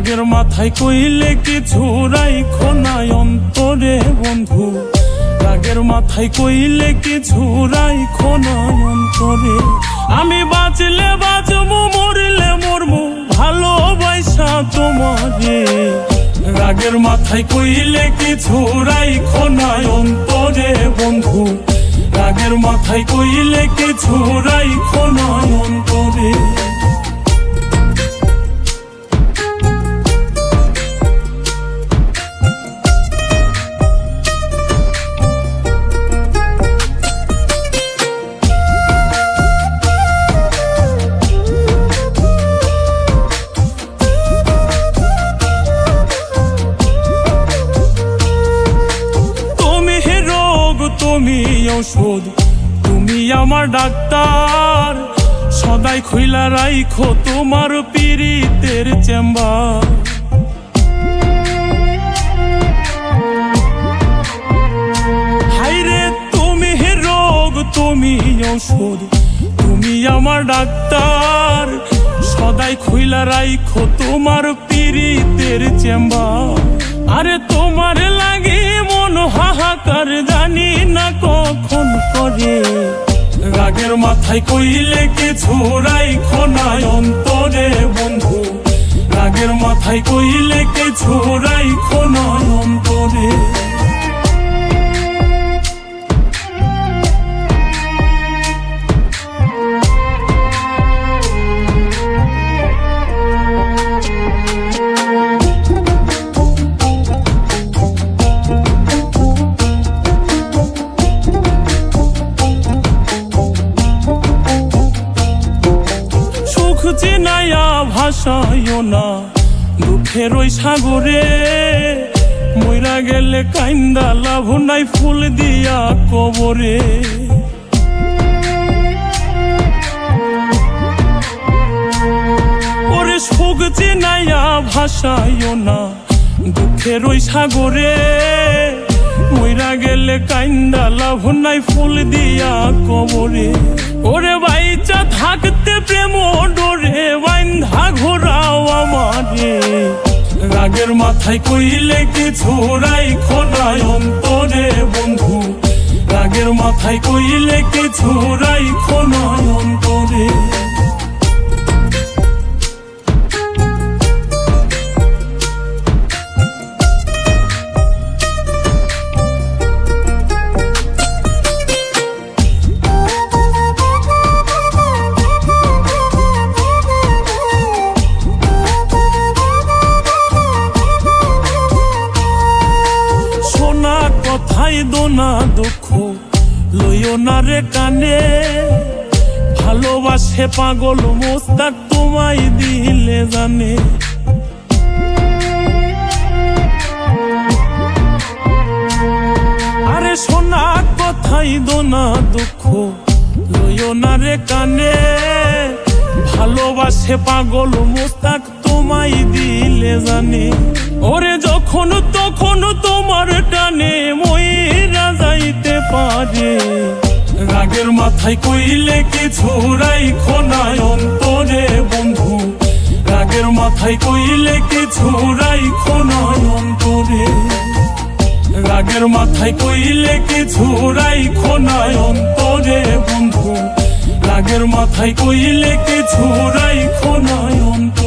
রাগের মাথায় কইলে কিছু রাইখো না অন্তরে বন্ধু, রাগের মাথায় কইলে কিছু রাইখো না অন্তরে। আমি বাঁচলে বাঁচবো, মরলে মরবো, ভালোবাসা তোমারে। রাগের মাথায় কইলে কিছু রাইখো না অন্তরে বন্ধু, রাগের মাথায় কইলে কিছু রাইখো না অন্তরে। তুমি ঔষধ, তুমি আমার ডাক্তার, সদাই খুইলা রাইখো তোমার পীড়িতের চেম্বার। হাইরে তুমি রোগ, তুমি ঔষধ, তুমি আমার ডাক্তার, সদাই খুইলা রাইখো তোমার পীড়িতের চেম্বার। আরে তোমার লাগে মন হাহাকার, জানি না কখন করে। রাগের মাথায় কইলে কিছু রাইখো না অন্তরে বন্ধু, রাগের মাথায় কইলে কিছু রাইখো না অন্তরে। চিনাইয়া ভাসাইও না দুঃখের ওই সাগরে, মইরা গেলে কাইন্দা লাভ নাই ফুল দিয়া কবরে। ওরে সুখ চিনাইয়া ভাসাইও না দুঃখের ওই সাগরে, মইরা গেলে কাইন্দা লাভ নাই ফুল দিয়া কবরে। ওরে বাইচা থাকতে প্রেম ডোরে বাইন্ধা ঘোরাও আমারে। রাগের মাথায় কইলে কিছু রাইখো না অন্তরে বন্ধু, রাগের মাথায় কইলে কিছু রাইখো না অন্তরে। কথাই দোনা দুঃখ লইও না রে কানে, ভালোবাসে পাগল মোস্তাক তোমায় দিলে জানে। আরে সোনা কথাই দোনা দুঃখ লইও না রে কানে, ভালোবাসে পাগল মোস্তাক তোমায় দিলে জানে। ওরে যখন তখন তোমার টানে মইরা যাইতে পারে। রাগের মাথায় কইলে কিছু রাইখো না অন্তরে বন্ধু, রাগের মাথায় কইলে কিছু রাইখো না অন্তরে। রাগের মাথায় কইলে কিছু রাইখো না অন্তরে বন্ধু, রাগের মাথায় কইলে কিছু রাইখো না অন্তরে।